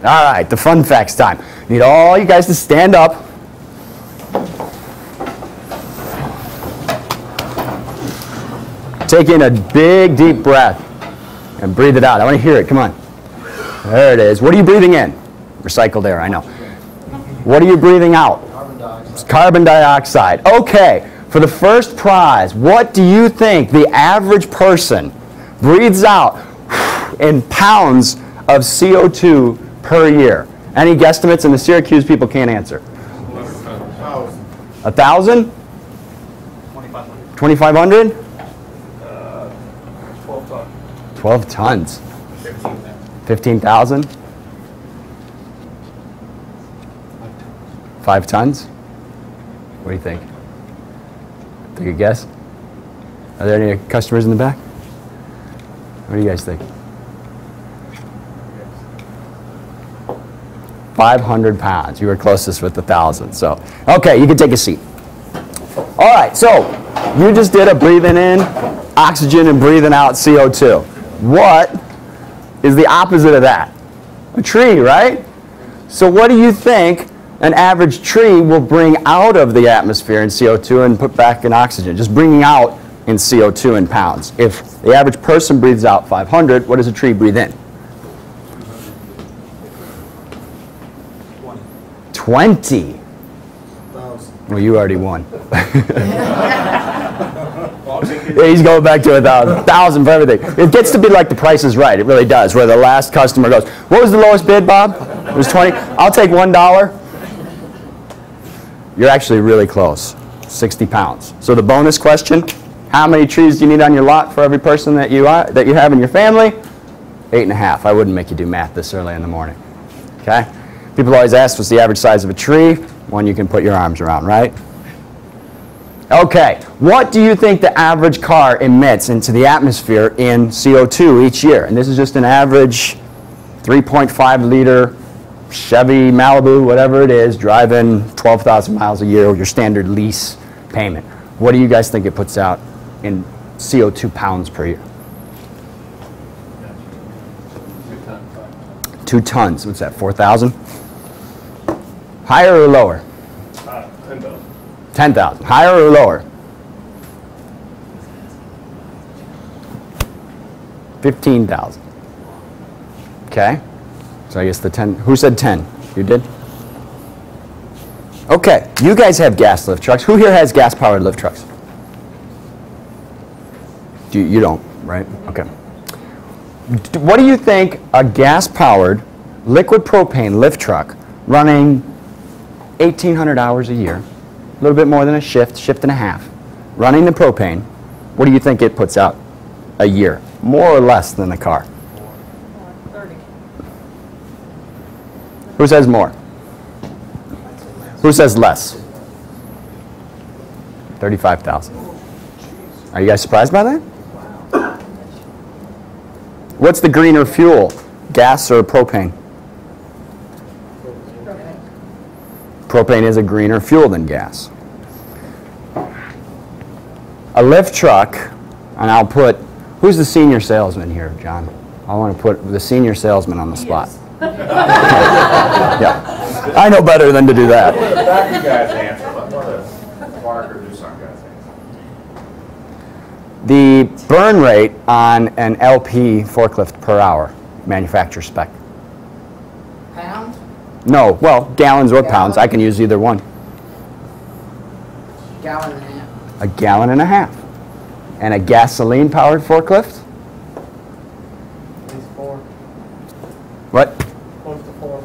All right, the fun facts time. Need all you guys to stand up. Take in a big, deep breath and breathe it out. I want to hear it. Come on. There it is. What are you breathing in? Recycled air, I know. What are you breathing out? Carbon dioxide. It's carbon dioxide. Okay, for the first prize, what do you think the average person breathes out in pounds of CO2 per year? Any guesstimates? And the Syracuse people can't answer. 1,000? 2,500. 2,500? 12 tons. 12 tons. 15,000. 15,000? 5 tons? What do you think? Take a guess? Are there any customers in the back? What do you guys think? 500 pounds. You were closest with 1,000. So, okay, you can take a seat. All right, so you just did a breathing in oxygen and breathing out CO2. What is the opposite of that? A tree, right? So what do you think an average tree will bring out of the atmosphere in CO2 and put back in oxygen? Just bringing out in CO2 in pounds. If the average person breathes out 500, what does a tree breathe in? 20. Well, you already won. Yeah, he's going back to 1,000. 1,000 for everything. It gets to be like The Price is Right. It really does, where the last customer goes, what was the lowest bid, Bob? It was 20. I'll take $1. You're actually really close. 60 pounds. So the bonus question, how many trees do you need on your lot for every person that you have in your family? 8.5. I wouldn't make you do math this early in the morning. Okay? People always ask what's the average size of a tree? One you can put your arms around, right? Okay, what do you think the average car emits into the atmosphere in CO2 each year? And this is just an average 3.5 liter Chevy Malibu, whatever it is, driving 12,000 miles a year with your standard lease payment. What do you guys think it puts out in CO2 pounds per year? 2 tons. What's that, 4,000? Higher or lower? 10,000. 10,000. Higher or lower? 15,000. Okay. So I guess the 10. Who said 10? You did? Okay. You guys have gas lift trucks. Who here has gas-powered lift trucks? You don't, right? Okay. What do you think a gas-powered liquid propane lift truck running 1,800 hours a year, a little bit more than a shift and a half, running the propane, what do you think it puts out a year? More or less than the car? 30. Who says more? Who says less? 35,000. Are you guys surprised by that? What's the greener fuel? Gas or propane? Propane is a greener fuel than gas. A lift truck, and I'll put, who's the senior salesman here, John? I want to put the senior salesman on the spot. Yeah, I know better than to do that. Let you guys answer. Let Mark or do some guys answer. The burn rate on an LP forklift per hour, manufacturer spec. Pound? No, well, gallons or pounds. I can use either one. Gallon and a half. A gallon and a half. And a gasoline-powered forklift? At least 4. What? Close to 4.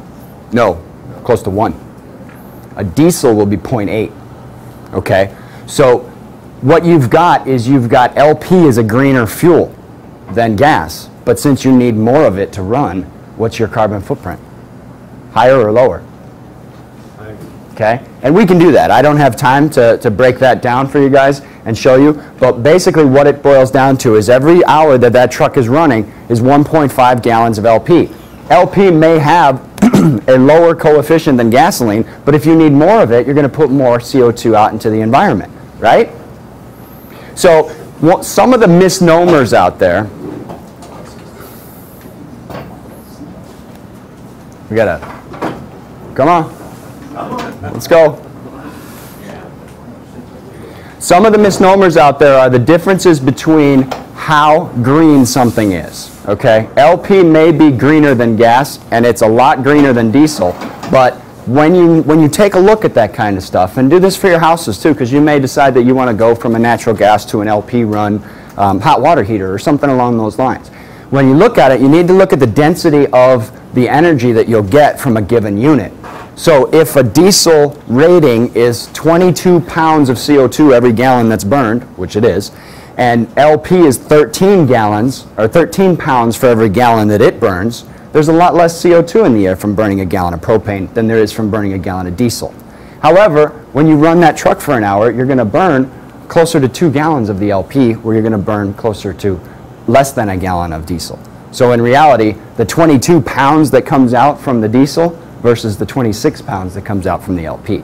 No, close to 1. A diesel will be 0.8. Okay? So what you've got is you've got LP as a greener fuel than gas. But since you need more of it to run, what's your carbon footprint? Higher or lower? Okay? And we can do that. I don't have time to break that down for you guys and show you. But basically what it boils down to is every hour that that truck is running is 1.5 gallons of LP. LP may have a lower coefficient than gasoline, but if you need more of it, you're going to put more CO2 out into the environment, right? So some of the misnomers out there. We gotta, come on. Let's go. Some of the misnomers out there are the differences between how green something is, okay? LP may be greener than gas, and it's a lot greener than diesel, but when you take a look at that kind of stuff, and do this for your houses too, because you may decide that you want to go from a natural gas to an LP run hot water heater or something along those lines. When you look at it, you need to look at the density of the energy that you'll get from a given unit. So if a diesel rating is 22 pounds of CO2 every gallon that's burned, which it is, and LP is 13 gallons, or 13 pounds for every gallon that it burns, there's a lot less CO2 in the air from burning a gallon of propane than there is from burning a gallon of diesel. However, when you run that truck for an hour, you're going to burn closer to 2 gallons of the LP, where you're going to burn closer to less than a gallon of diesel. So in reality, the 22 pounds that comes out from the diesel versus the 26 pounds that comes out from the LP.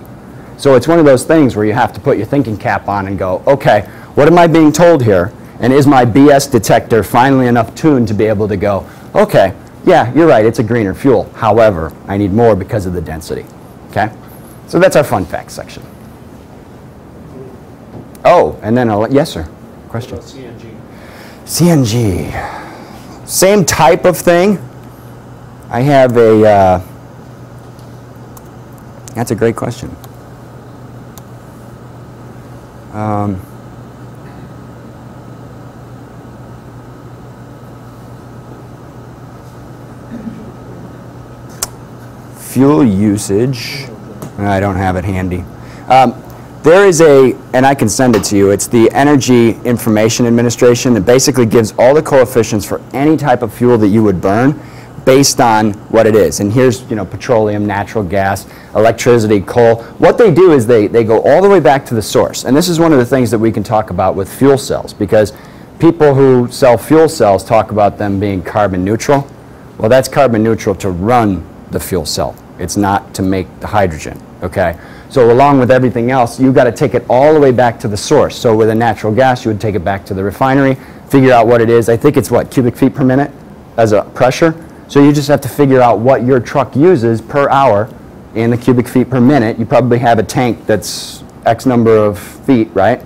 So it's one of those things where you have to put your thinking cap on and go, okay, what am I being told here? And is my BS detector finally enough tuned to be able to go, okay, yeah, you're right, it's a greener fuel. However, I need more because of the density. Okay? So that's our fun facts section. Oh, and then yes, sir. Question? What about CNG? CNG. Same type of thing. I have a, that's a great question. Fuel usage. I don't have it handy. There is and I can send it to you, it's the Energy Information Administration that basically gives all the coefficients for any type of fuel that you would burn based on what it is. And here's, petroleum, natural gas, electricity, coal. What they do is they go all the way back to the source. And this is one of the things that we can talk about with fuel cells, because people who sell fuel cells talk about them being carbon neutral. Well, that's carbon neutral to run the fuel cell. It's not to make the hydrogen, okay? So along with everything else, you've got to take it all the way back to the source. So with a natural gas, you would take it back to the refinery, figure out what it is. I think it's what, cubic feet per minute as a pressure? So you just have to figure out what your truck uses per hour in the cubic feet per minute. You probably have a tank that's X number of feet, right?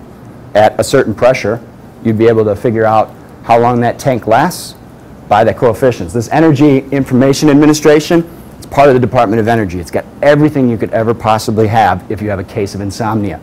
At a certain pressure, you'd be able to figure out how long that tank lasts by the coefficients. This Energy Information Administration, it's part of the Department of Energy. It's got everything you could ever possibly have if you have a case of insomnia.